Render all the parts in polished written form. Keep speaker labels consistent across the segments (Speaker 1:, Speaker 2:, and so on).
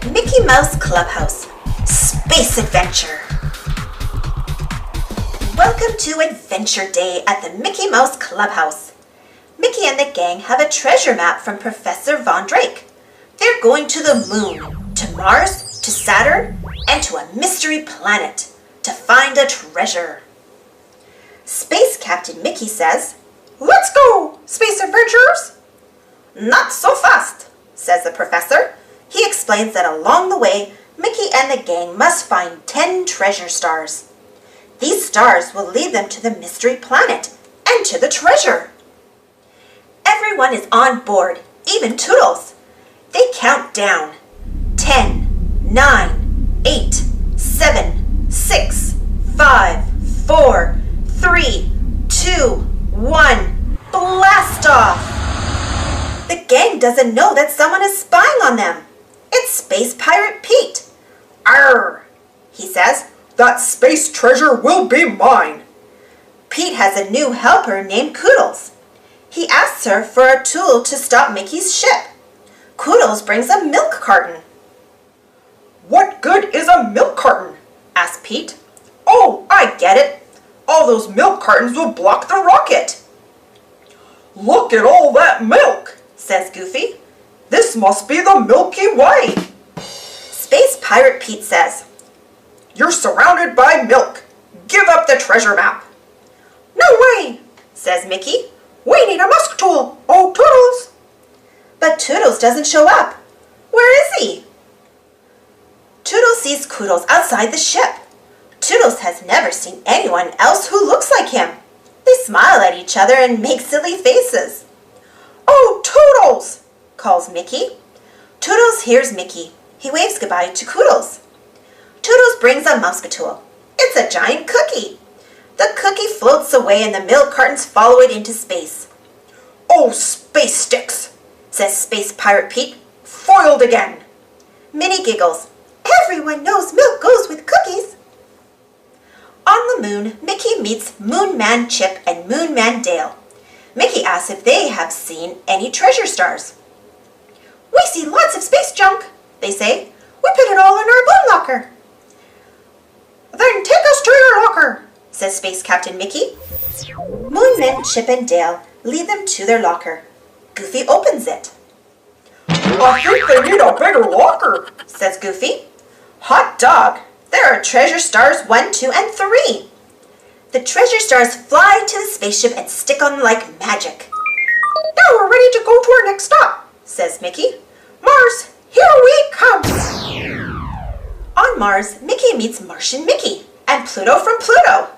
Speaker 1: Mickey Mouse Clubhouse Space Adventure. Welcome to Adventure Day at the Mickey Mouse Clubhouse. Mickey and the gang have a treasure map from Professor Von Drake. They're going to the moon, to Mars, to Saturn, and to a mystery planet to find a treasure. Space Captain Mickey says, "Let's go, space adventurers!" "Not so fast," says the professor. He explains that along the way, Mickey and the gang must find 10 treasure stars. These stars will lead them to the mystery planet and to the treasure. Everyone is on board, even Toodles. They count down. 10, 9, 8, 7, 6, 5, 4, 3, 2, 1. Blast off! The gang doesn't know that someone is spying on them. It's Space Pirate Pete. "Arr," he says, "that space treasure will be mine." Pete has a new helper named Koodles. He asks her for a tool to stop Mickey's ship. Koodles brings a milk carton. "What good is a milk carton?" asks Pete. "Oh, I get it. All those milk cartons will block the rocket." "Look at all that milk," says Goofy. "This must be the Milky Way." Space Pirate Pete says, "You're surrounded by milk. Give up the treasure map." "No way," says Mickey. "We need a musk tool. Oh, Toodles." But Toodles doesn't show up. Where is he? Toodles sees Koodles outside the ship. Toodles has never seen anyone else who looks like him. They smile at each other and make silly faces. "Oh, Toodles!" calls Mickey. Toodles hears Mickey. He waves goodbye to Koodles. Toodles brings a musketool. It's a giant cookie. The cookie floats away and the milk cartons follow it into space. "Oh, space sticks," says Space Pirate Pete. "Foiled again." Minnie giggles. "Everyone knows milk goes with cookies." On the moon, Mickey meets Moon Man Chip and Moon Man Dale. Mickey asks if they have seen any treasure stars. "We see lots of space junk," they say. "We put it all in our moon locker." "Then take us to your locker," says Space Captain Mickey. Moonmen Chip and Dale lead them to their locker. Goofy opens it. "I think they need a bigger locker," says Goofy. "Hot dog! There are treasure stars 1, 2, and 3. The treasure stars fly to the spaceship and stick on like magic. "Now we're ready to go to our next stop," says Mickey. "Mars, here we come." On Mars, Mickey meets Martian Mickey and Pluto from Pluto.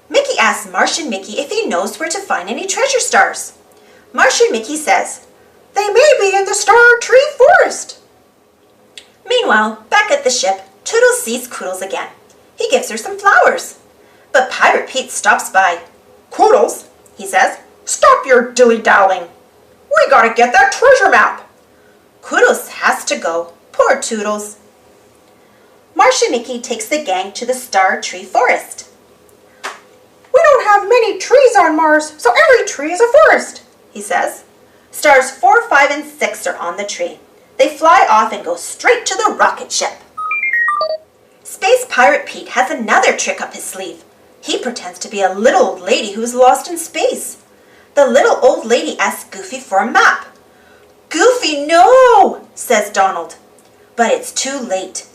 Speaker 1: Mickey asks Martian Mickey if he knows where to find any treasure stars. Martian Mickey says, "They may be in the Star Tree Forest." Meanwhile, back at the ship, Toodles sees Koodles again. He gives her some flowers. But Pirate Pete stops by. "Koodles," he says, "stop your dilly-dallying. We gotta get that treasure map." Koodles has to go. Poor Toodles. Martian Mickey takes the gang to the Star Tree Forest. "We don't have many trees on Mars, so every tree is a forest," he says. Stars 4, 5, and 6 are on the tree. They fly off and go straight to the rocket ship. Space Pirate Pete has another trick up his sleeve. He pretends to be a little old lady who's lost in space. The little old lady asks Goofy for a map. "Goofy, no!" says Donald. But it's too late.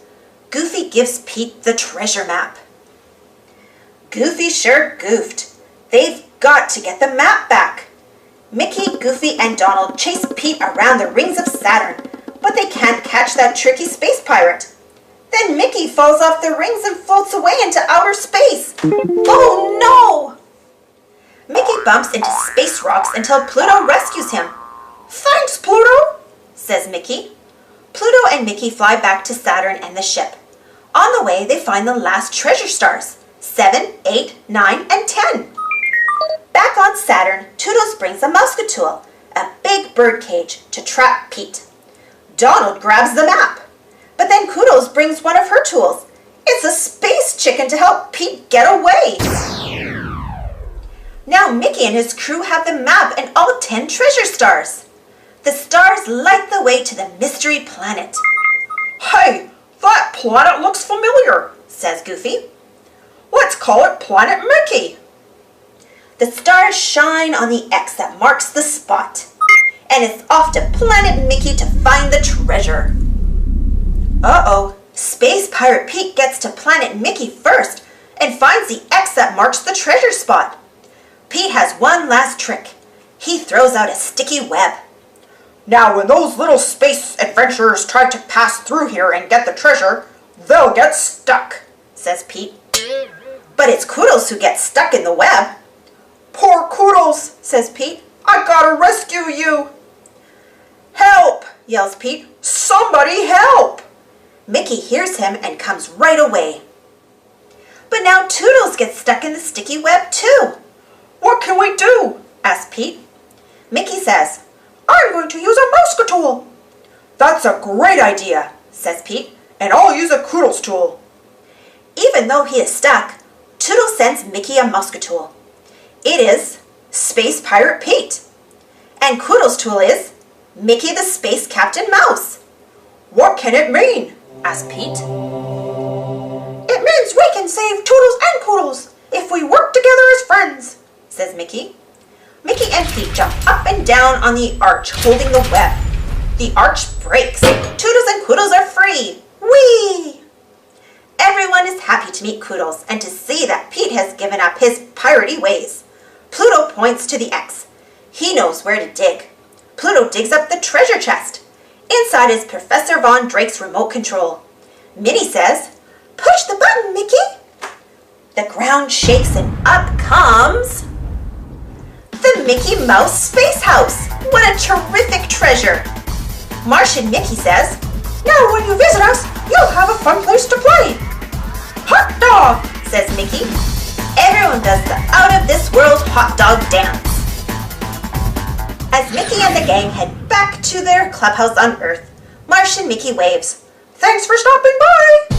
Speaker 1: Goofy gives Pete the treasure map. Goofy sure goofed. They've got to get the map back. Mickey, Goofy, and Donald chase Pete around the rings of Saturn, but they can't catch that tricky space pirate. Then Mickey falls off the rings and floats away into outer space. Oh no! Mickey bumps into space rocks until Pluto rescues him. "Thanks, Pluto," says Mickey. Pluto and Mickey fly back to Saturn and the ship. On the way, they find the last treasure stars, 7, 8, 9, and 10. Back on Saturn, Toodles brings a musketool, a big bird cage, to trap Pete. Donald grabs the map. But then Koodles brings one of her tools. It's a space chicken to help Pete get away. Now Mickey and his crew have the map and all 10 treasure stars. The stars light the way to the mystery planet.
Speaker 2: Hey, that planet looks familiar,
Speaker 1: says Goofy.
Speaker 2: Let's call it Planet Mickey.
Speaker 1: The stars shine on the X that marks the spot, and it's off to Planet Mickey to find the treasure. Uh-oh, Space Pirate Pete gets to Planet Mickey first and finds the X that marks the treasure spot. Pete has one last trick. He throws out a sticky web.
Speaker 2: Now, when those little space adventurers try to pass through here and get the treasure, they'll get stuck,
Speaker 1: says Pete. But it's Koodles who gets stuck in the web.
Speaker 2: Poor Koodles, says Pete. I gotta rescue you.
Speaker 1: Help, yells Pete.
Speaker 2: Somebody help!
Speaker 1: Mickey hears him and comes right away. But now Toodles gets stuck in the sticky web too.
Speaker 2: What can we do?
Speaker 1: asks Pete. Mickey says,
Speaker 2: I'm going to use a Muscatool. That's a great idea,
Speaker 1: says Pete.
Speaker 2: And I'll use a Koodles tool.
Speaker 1: Even though he is stuck, Toodles sends Mickey a Muscatool. It is Space Pirate Pete. And Koodles' tool is Mickey the Space Captain Mouse.
Speaker 2: What can it mean?
Speaker 1: asks Pete.
Speaker 2: It means we can save Toodles and Koodles if we work together as friends,
Speaker 1: says Mickey. Mickey and Pete jump up and down on the arch holding the web. The arch breaks. Toodles and Koodles are free. Whee! Everyone is happy to meet Koodles and to see that Pete has given up his piratey ways. Pluto points to the X. He knows where to dig. Pluto digs up the treasure chest. Inside is Professor Von Drake's remote control. Minnie says, "Push the button, Mickey." The ground shakes and up comes the Mickey Mouse Space House. What a terrific treasure. Martian Mickey says,
Speaker 2: "Now when you visit us, you'll have a fun place to play." Hot dog,
Speaker 1: says Mickey. Everyone does the out-of-this-world hot dog dance. As Mickey and the gang head back to their clubhouse on Earth, Martian Mickey waves.
Speaker 2: Thanks for stopping by.